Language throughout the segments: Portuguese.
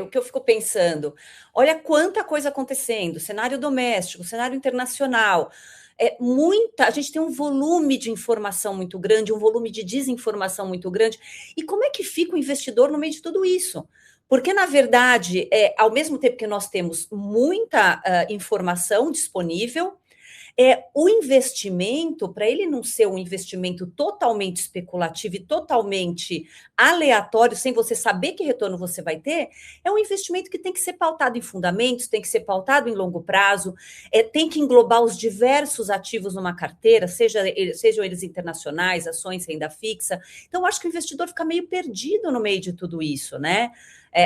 o que eu fico pensando, olha quanta coisa acontecendo, cenário doméstico, cenário internacional, a gente tem um volume de informação muito grande, um volume de desinformação muito grande, e como é que fica o investidor no meio de tudo isso? Porque, na verdade, ao mesmo tempo que nós temos muita informação disponível, o investimento, para ele não ser um investimento totalmente especulativo e totalmente aleatório, sem você saber que retorno você vai ter, é um investimento que tem que ser pautado em fundamentos, tem que ser pautado em longo prazo, tem que englobar os diversos ativos numa carteira, sejam eles internacionais, ações, renda fixa. Então, eu acho que o investidor fica meio perdido no meio de tudo isso, né?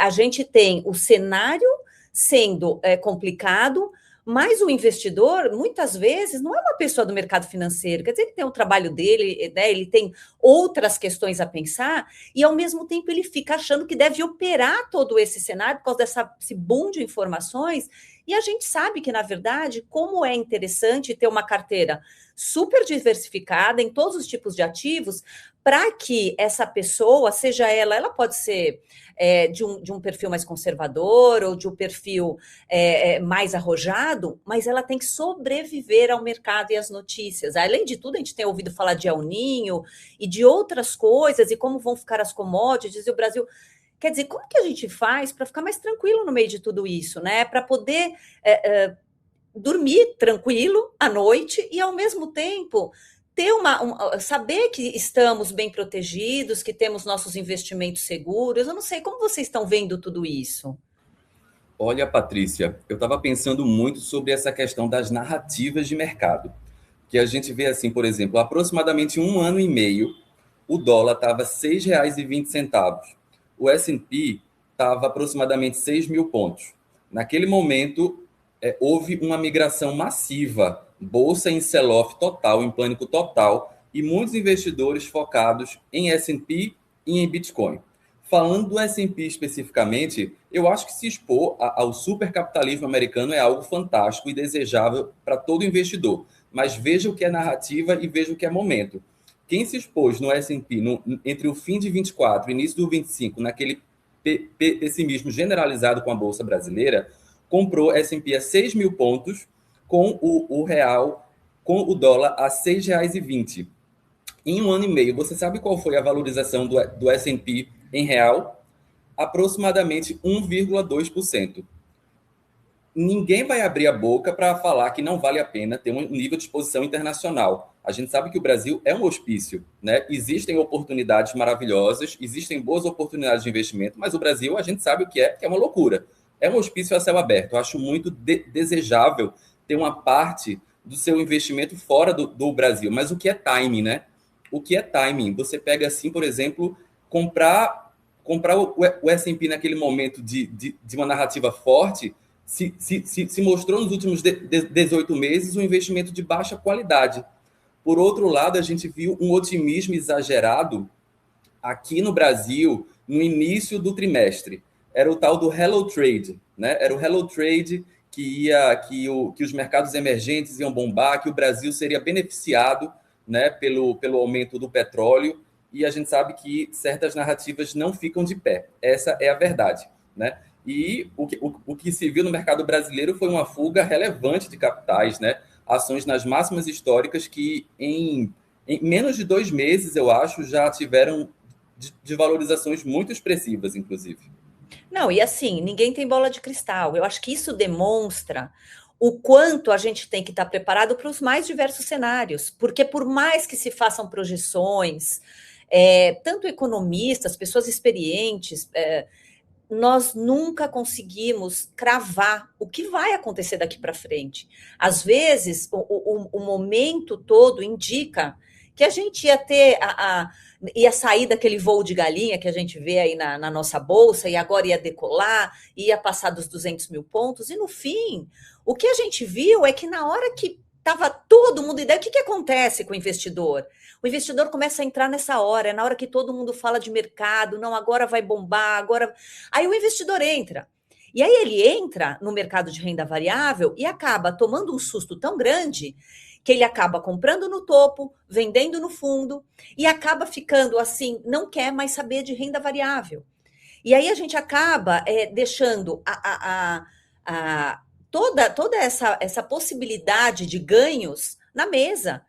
A gente tem o cenário sendo complicado, mas o investidor, muitas vezes, não é uma pessoa do mercado financeiro, quer dizer, ele tem o trabalho dele, né, ele tem outras questões a pensar, e ao mesmo tempo ele fica achando que deve operar todo esse cenário por causa desse boom de informações, e a gente sabe que, na verdade, como é interessante ter uma carteira super diversificada em todos os tipos de ativos, para que essa pessoa, seja ela pode ser de um perfil mais conservador ou de um perfil mais arrojado, mas ela tem que sobreviver ao mercado e às notícias. Além de tudo, a gente tem ouvido falar de El Niño e de outras coisas, e como vão ficar as commodities, e o Brasil... Quer dizer, como que a gente faz para ficar mais tranquilo no meio de tudo isso, né? Para poder dormir tranquilo à noite e, ao mesmo tempo, ter saber que estamos bem protegidos, que temos nossos investimentos seguros. Eu não sei como vocês estão vendo tudo isso. Olha, Patrícia, eu estava pensando muito sobre essa questão das narrativas de mercado, que a gente vê assim, por exemplo, há aproximadamente um ano e meio, o dólar estava R$ 6,20, o S&P estava aproximadamente 6 mil pontos. Naquele momento, houve uma migração massiva, bolsa em sell-off total, em pânico total, e muitos investidores focados em S&P e em Bitcoin. Falando do S&P especificamente, eu acho que se expor ao supercapitalismo americano é algo fantástico e desejável para todo investidor. Mas veja o que é narrativa e veja o que é momento. Quem se expôs no S&P entre o fim de 24 e início do 25, naquele pessimismo generalizado com a Bolsa Brasileira, comprou S&P a 6 mil pontos com o real, com o dólar a R$ 6,20. Em um ano e meio, você sabe qual foi a valorização do S&P em real? Aproximadamente 1,2%. Ninguém vai abrir a boca para falar que não vale a pena ter um nível de exposição internacional. A gente sabe que o Brasil é um hospício, né? Existem oportunidades maravilhosas, existem boas oportunidades de investimento, mas o Brasil, a gente sabe o que é uma loucura. É um hospício a céu aberto. Eu acho muito desejável ter uma parte do seu investimento fora do Brasil. Mas o que é timing, né? O que é timing? Você pega assim, por exemplo, comprar o S&P naquele momento de uma narrativa forte, se mostrou nos últimos 18 meses um investimento de baixa qualidade. Por outro lado, a gente viu um otimismo exagerado aqui no Brasil no início do trimestre. Era o tal do Hello Trade, né? Era o Hello Trade que os mercados emergentes iam bombar, que o Brasil seria beneficiado, né, pelo aumento do petróleo, e a gente sabe que certas narrativas não ficam de pé. Essa é a verdade, né? E o que se viu no mercado brasileiro foi uma fuga relevante de capitais, né? Ações nas máximas históricas que em menos de 2 meses, eu acho, já tiveram de valorizações muito expressivas, inclusive. Não, e assim, ninguém tem bola de cristal. Eu acho que isso demonstra o quanto a gente tem que estar preparado para os mais diversos cenários, porque por mais que se façam projeções, tanto economistas, pessoas experientes, nós nunca conseguimos cravar o que vai acontecer daqui para frente. Às vezes, o momento todo indica que a gente ia ter ia sair daquele voo de galinha que a gente vê aí na nossa bolsa, e agora ia decolar, ia passar dos 200 mil pontos, e no fim, o que a gente viu é que na hora que estava todo mundo ideia, o que acontece com o investidor? O investidor começa a entrar nessa hora, é na hora que todo mundo fala de mercado, não, agora vai bombar, agora... Aí o investidor entra. E aí ele entra no mercado de renda variável e acaba tomando um susto tão grande que ele acaba comprando no topo, vendendo no fundo e acaba ficando assim, não quer mais saber de renda variável. E aí a gente acaba deixando toda essa possibilidade de ganhos na mesa.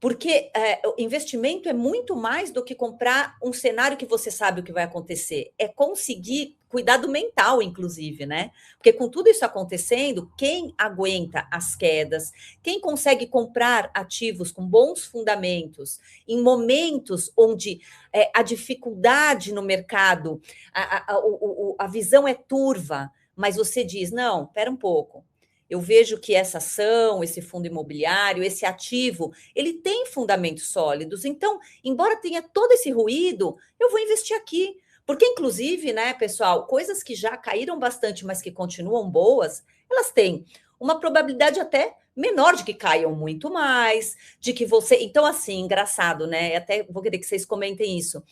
Porque o investimento é muito mais do que comprar um cenário que você sabe o que vai acontecer. É conseguir cuidado mental, inclusive, né? Porque com tudo isso acontecendo, quem aguenta as quedas, quem consegue comprar ativos com bons fundamentos, em momentos onde a dificuldade no mercado, a visão é turva, mas você diz, não, espera um pouco. Eu vejo que essa ação, esse fundo imobiliário, esse ativo, ele tem fundamentos sólidos. Então, embora tenha todo esse ruído, eu vou investir aqui. Porque, inclusive, né, pessoal, coisas que já caíram bastante, mas que continuam boas, elas têm uma probabilidade até menor de que caiam muito mais, de que você. Então, assim, engraçado, né? Até vou querer que vocês comentem isso.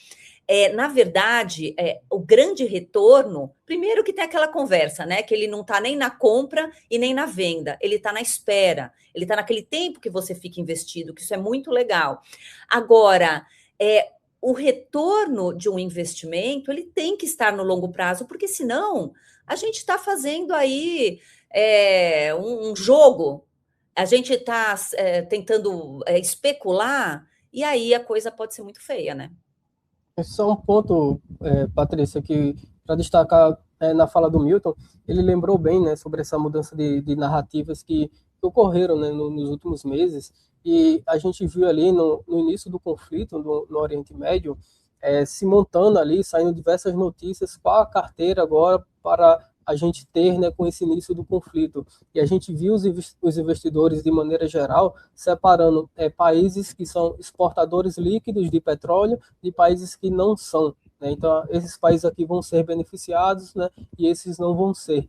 Na verdade, o grande retorno, primeiro que tem aquela conversa, né? Que ele não está nem na compra e nem na venda, ele está na espera, ele está naquele tempo que você fica investido, que isso é muito legal. Agora, o retorno de um investimento, ele tem que estar no longo prazo, porque senão a gente está fazendo aí um jogo, a gente está tentando especular, e aí a coisa pode ser muito feia, né? Só um ponto, Patrícia, que para destacar na fala do Milton, ele lembrou bem, né, sobre essa mudança de narrativas que ocorreram, né, nos últimos meses, e a gente viu ali no início do conflito no Oriente Médio, se montando ali, saindo diversas notícias para a carteira agora para a gente ter, né, com esse início do conflito. E a gente viu os investidores, de maneira geral, separando países que são exportadores líquidos de petróleo de países que não são, né? Então, esses países aqui vão ser beneficiados, né, e esses não vão ser.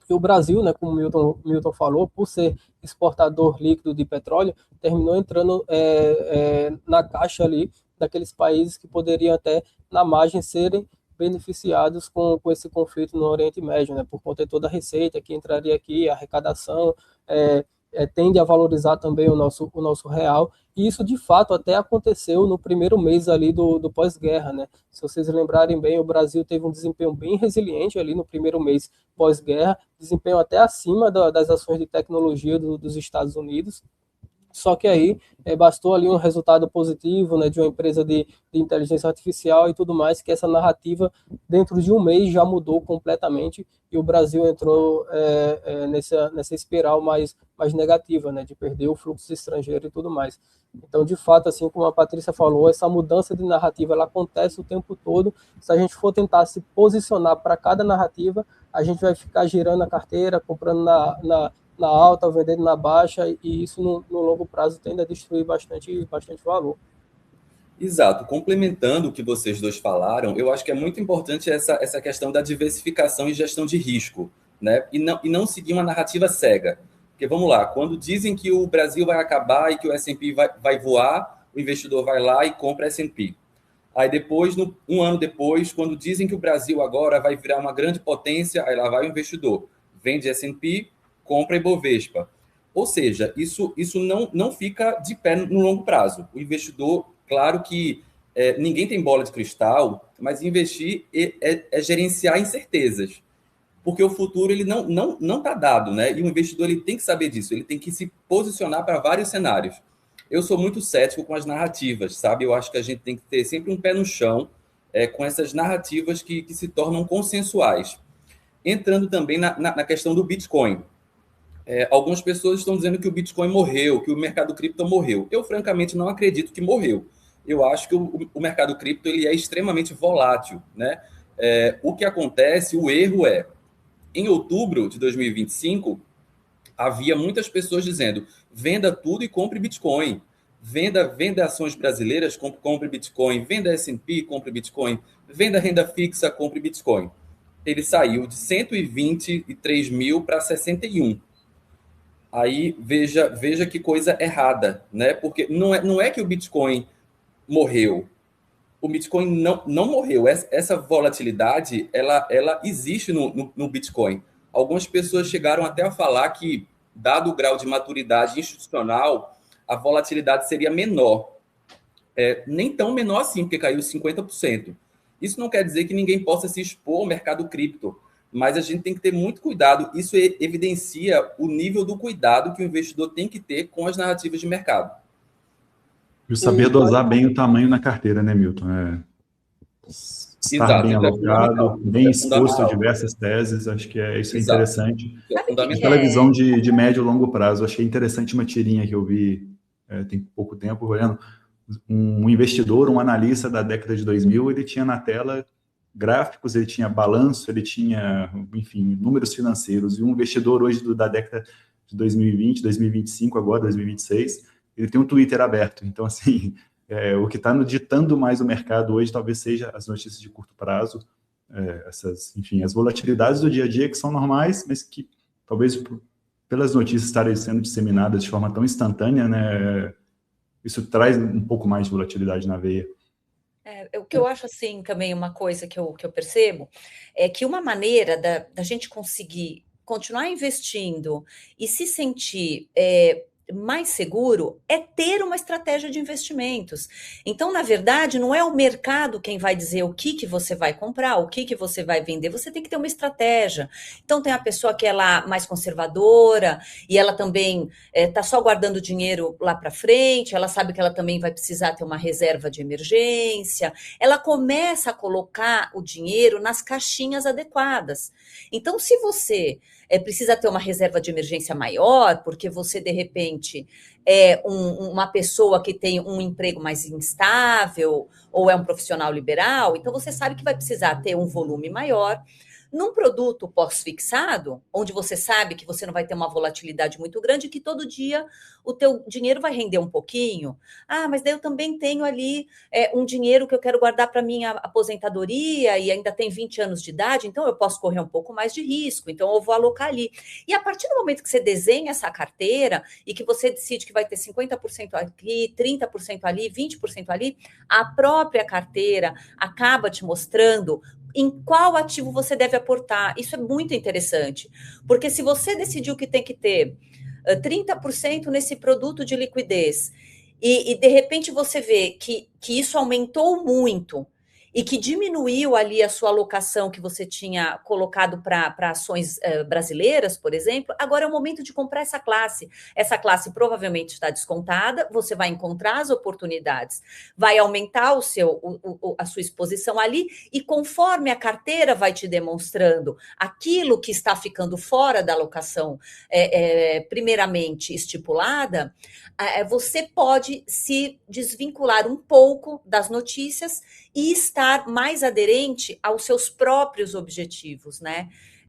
E o Brasil, né, como o Milton falou, por ser exportador líquido de petróleo, terminou entrando na caixa ali daqueles países que poderiam até, na margem, serem beneficiados com esse conflito no Oriente Médio, né, por conta de toda a receita que entraria aqui, a arrecadação, tende a valorizar também o nosso real, e isso de fato até aconteceu no primeiro mês ali do pós-guerra, né? Se vocês lembrarem bem, o Brasil teve um desempenho bem resiliente ali no primeiro mês pós-guerra, desempenho até acima das ações de tecnologia dos Estados Unidos. Só que aí bastou ali um resultado positivo, né, de uma empresa de inteligência artificial e tudo mais, que essa narrativa dentro de um mês já mudou completamente e o Brasil entrou nessa espiral mais negativa, né, de perder o fluxo estrangeiro e tudo mais. Então, de fato, assim como a Patrícia falou, essa mudança de narrativa ela acontece o tempo todo. Se a gente for tentar se posicionar para cada narrativa, a gente vai ficar girando a carteira, comprando na alta, vendendo na baixa, e isso no longo prazo tende a destruir bastante valor. Exato. Complementando o que vocês dois falaram, eu acho que é muito importante essa questão da diversificação e gestão de risco, né? E não seguir uma narrativa cega. Porque, vamos lá, quando dizem que o Brasil vai acabar e que o S&P vai voar, o investidor vai lá e compra S&P. Aí depois, um ano depois, quando dizem que o Brasil agora vai virar uma grande potência, aí lá vai o investidor, vende S&P, compra Ibovespa. Ou seja, isso não fica de pé no longo prazo. O investidor, claro que ninguém tem bola de cristal, mas investir é gerenciar incertezas. Porque o futuro ele não está dado, né? E o investidor ele tem que saber disso, ele tem que se posicionar para vários cenários. Eu sou muito cético com as narrativas, sabe? Eu acho que a gente tem que ter sempre um pé no chão com essas narrativas que se tornam consensuais. Entrando também na questão do Bitcoin. Algumas pessoas estão dizendo que o Bitcoin morreu, que o mercado cripto morreu. Eu, francamente, não acredito que morreu. Eu acho que o mercado cripto ele é extremamente volátil, né? O que acontece, o erro em outubro de 2025, havia muitas pessoas dizendo, venda tudo e compre Bitcoin. Venda ações brasileiras, compre Bitcoin. Venda S&P, compre Bitcoin. Venda renda fixa, compre Bitcoin. Ele saiu de 123 mil para 61. Aí veja que coisa errada, né? Porque não é que o Bitcoin morreu. O Bitcoin não morreu. Essa volatilidade, ela existe no Bitcoin. Algumas pessoas chegaram até a falar que, dado o grau de maturidade institucional, a volatilidade seria menor. Nem tão menor assim, porque caiu 50%. Isso não quer dizer que ninguém possa se expor ao mercado cripto, mas a gente tem que ter muito cuidado. Isso evidencia o nível do cuidado que o investidor tem que ter com as narrativas de mercado. E saber dosar bem o tamanho na carteira, né, Milton? Estar bem alocado, bem exposto a diversas teses, acho que isso é interessante. Aquela visão de médio e longo prazo, achei interessante uma tirinha que eu vi tem pouco tempo, olhando um investidor, um analista da década de 2000, ele tinha na tela gráficos, ele tinha balanço, ele tinha, enfim, números financeiros, e um investidor hoje da década de 2020, 2025, agora 2026, ele tem um Twitter aberto. Então, assim, o que está ditando mais o mercado hoje talvez seja as notícias de curto prazo, enfim, as volatilidades do dia a dia que são normais, mas que talvez pelas notícias estarem sendo disseminadas de forma tão instantânea, né, isso traz um pouco mais de volatilidade na veia. O que eu acho, assim, também uma coisa que eu percebo é que uma maneira da gente conseguir continuar investindo e se sentir mais seguro é ter uma estratégia de investimentos. Então, na verdade, não é o mercado quem vai dizer o que você vai comprar, o que você vai vender, você tem que ter uma estratégia. Então, tem a pessoa que é lá mais conservadora e ela também está só guardando dinheiro lá para frente, ela sabe que ela também vai precisar ter uma reserva de emergência, ela começa a colocar o dinheiro nas caixinhas adequadas. Então, se você precisa ter uma reserva de emergência maior, porque você, de repente, é uma pessoa que tem um emprego mais instável ou é um profissional liberal, então você sabe que vai precisar ter um volume maior. Num produto pós-fixado, onde você sabe que você não vai ter uma volatilidade muito grande, que todo dia o teu dinheiro vai render um pouquinho. Mas daí eu também tenho ali um dinheiro que eu quero guardar para minha aposentadoria e ainda tem 20 anos de idade, então eu posso correr um pouco mais de risco, então eu vou alocar ali. E a partir do momento que você desenha essa carteira e que você decide que vai ter 50% aqui, 30% ali, 20% ali, a própria carteira acaba te mostrando em qual ativo você deve aportar. Isso é muito interessante, porque se você decidiu que tem que ter 30% nesse produto de liquidez e de repente você vê que isso aumentou muito e que diminuiu ali a sua alocação que você tinha colocado para ações brasileiras, por exemplo, agora é o momento de comprar essa classe. Essa classe provavelmente está descontada, você vai encontrar as oportunidades, vai aumentar a sua exposição ali, e conforme a carteira vai te demonstrando aquilo que está ficando fora da alocação primeiramente estipulada, você pode se desvincular um pouco das notícias e estar mais aderente aos seus próprios objetivos, né?